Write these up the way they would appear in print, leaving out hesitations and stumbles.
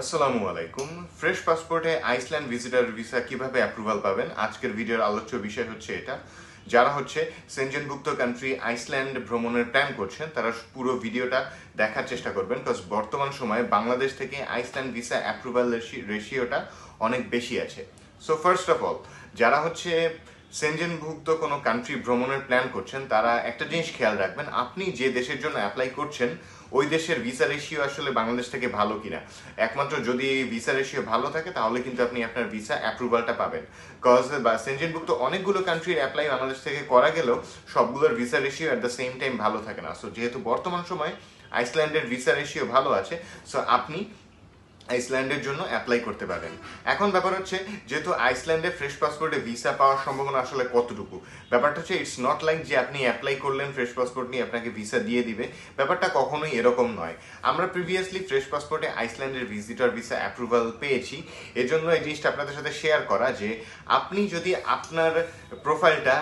আসসালামু আলাইকুম। ফ্রেশ পাসপোর্টে আইসল্যান্ড ভিজিটর ভিসা কিভাবে অ্যাপ্রুভাল পাবেন, আজকের ভিডিওর আলোচ্য বিষয় হচ্ছে এটা। যারা সেনজেনভুক্ত কান্ট্রি আইসল্যান্ড ভ্রমণের প্ল্যান করছেন তারা পুরো ভিডিওটা দেখার চেষ্টা করবেন, বিকজ বর্তমান সময়ে বাংলাদেশ থেকে আইসল্যান্ড ভিসা অ্যাপ্রুভাল রেশিওটা অনেক বেশি আছে। সো ফার্স্ট অফ অল, যারা সেনজেনভুক্ত কোনো কান্ট্রি ভ্রমণের প্ল্যান করছেন তারা একটা জিনিস খেয়াল রাখবেন, আপনি যে দেশের জন্য অ্যাপ্লাই করছেন ওই দেশের ভিসা রেশিও আসলে বাংলাদেশ থেকে ভালো কিনা। একমাত্র যদি ভিসা রেশিও ভালো থাকে তাহলে কিন্তু আপনি আপনার ভিসা অ্যাপ্রুভালটা পাবেন। কজ সেনজেনভুক্ত অনেকগুলো কান্ট্রির অ্যাপ্লাই বাংলাদেশ থেকে করা গেলেও সবগুলোর visa ratio at the same time ভালো থাকে না। সো যেহেতু বর্তমান সময়ে আইসল্যান্ডের ভিসা রেশিও ভালো আছে, সো আপনি আইসল্যান্ডের জন্য অ্যাপ্লাই করতে পারেন। এখন ব্যাপার হচ্ছে, যেহেতু আইসল্যান্ডে ফ্রেশ পাসপোর্টে ভিসা পাওয়ার সম্ভাবনা আসলে কতটুকু, ব্যাপারটা হচ্ছে ইটস নট লাইক যে আপনি অ্যাপ্লাই করলেন ফ্রেশ পাসপোর্ট নিয়ে আপনাকে ভিসা দিয়ে দিবে, ব্যাপারটা কখনোই এরকম নয়। আমরা প্রিভিয়াসলি ফ্রেশ পাসপোর্টে আইসল্যান্ডের ভিজিটর ভিসা অ্যাপ্রুভাল পেয়েছি, এজন্য এই জিনিসটা আপনাদের সাথে শেয়ার করা যে আপনি যদি আপনার প্রোফাইলটা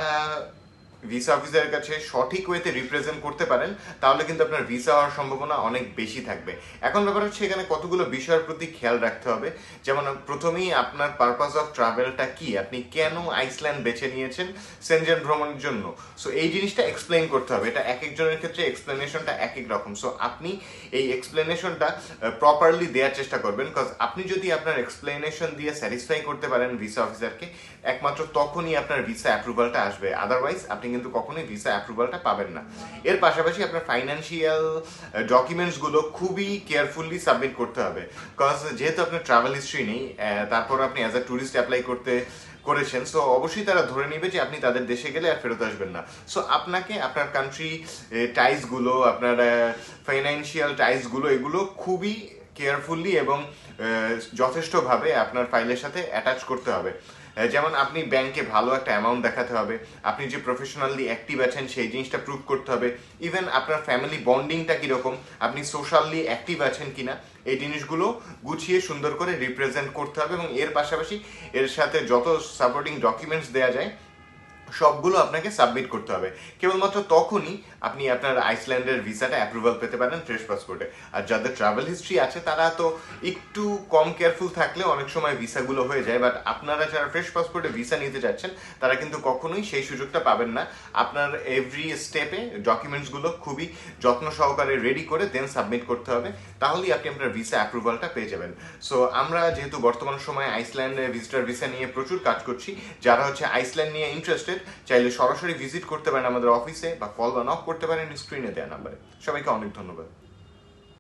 ভিসা অফিসারের কাছে সঠিক ওয়েতে রিপ্রেজেন্ট করতে পারেন তাহলে কিন্তু আপনার ভিসা হওয়ার সম্ভাবনা অনেক বেশি থাকবে। এখন ব্যাপার হচ্ছে এখানে কতগুলো বিষয়ের প্রতি খেয়াল রাখতে হবে। যেমন প্রথমেই আপনার পারপাস অফ ট্রাভেলটা কি, আপনি কেন আইসল্যান্ড বেছে নিয়েছেন সেনজেন ভ্রমণের জন্য। সো এই জিনিসটা এক্সপ্লেইন করতে হবে, এটা এক একজনের ক্ষেত্রে এক্সপ্লেনেশনটা এক এক রকম। সো আপনি এই এক্সপ্লেনেশনটা প্রপারলি দেওয়ার চেষ্টা করবেন, বিকজ আপনি যদি আপনার এক্সপ্লেনেশন দিয়ে স্যাটিসফাই করতে পারেন ভিসা অফিসারকে, একমাত্র তখনই আপনার ভিসা অ্যাপ্রুভালটা আসবে, আদারওয়াইজ আপনি কিন্তু কখনোই ভিসা অ্যাপ্রুভালটা পাবেন না। এর পাশাপাশি আপনার ফাইন্যান্সিয়াল ডকুমেন্টসগুলো খুবই কেয়ারফুলি সাবমিট করতে হবে, বিকজ যেহেতু আপনার ট্রাভেল হিস্ট্রি নেই, তারপর আপনি অ্যাজ আ ট্যুরিস্ট অ্যাপ্লাই করেছেন, সো অবশ্যই তারা ধরে নিবে যে আপনি তাদের দেশে গেলে আর ফেরত আসবেন না। সো আপনাকে আপনার কান্ট্রি টাইজগুলো, আপনার ফাইন্যান্সিয়াল টাইজগুলো, এগুলো খুবই কেয়ারফুলি এবং যথেষ্টভাবে আপনার ফাইলের সাথে অ্যাটাচ করতে হবে। যেমন আপনি ব্যাংকে ভালো একটা অ্যামাউন্ট দেখাতে হবে, আপনি যে প্রফেশনালি অ্যাক্টিভ আছেন সেই জিনিসটা প্রুভ করতে হবে, ইভেন আপনার ফ্যামিলি বন্ডিংটা কীরকম, আপনি সোশ্যালি অ্যাক্টিভ আছেন কিনা, এই জিনিসগুলো গুছিয়ে সুন্দর করে রিপ্রেজেন্ট করতে হবে। এবং এর পাশাপাশি এর সাথে যত সাপোর্টিং ডকুমেন্টস দেওয়া যায় সবগুলো আপনাকে সাবমিট করতে হবে। কেবলমাত্র তখনই আপনি আপনার আইসল্যান্ডের ভিসাটা অ্যাপ্রুভাল পেতে পারেন ফ্রেশ পাসপোর্টে। আর যাদের ট্রাভেল হিস্ট্রি আছে তারা তো একটু কম কেয়ারফুল থাকলে অনেক সময় ভিসাগুলো হয়ে যায়, বাট আপনারা যারা ফ্রেশ পাসপোর্টে ভিসা নিতে যাচ্ছেন তারা কিন্তু কখনোই সেই সুযোগটা পাবেন না। আপনার এভরি স্টেপে ডকুমেন্টসগুলো খুবই যত্ন সহকারে রেডি করে দেন সাবমিট করতে হবে, তাহলেই আপনি আপনার ভিসা অ্যাপ্রুভালটা পেয়ে যাবেন। সো আমরা যেহেতু বর্তমান সময়ে আইসল্যান্ডে ভিজিটর ভিসা নিয়ে প্রচুর কাজ করছি, যারা আইসল্যান্ড নিয়ে ইন্টারেস্টেড চাইলে সরাসরি ভিজিট করতে পারেন আমাদের অফিসে, বা কল বা নক করতে পারেন স্ক্রিনে দেওয়া নাম্বারে। সবাইকে অনেক ধন্যবাদ।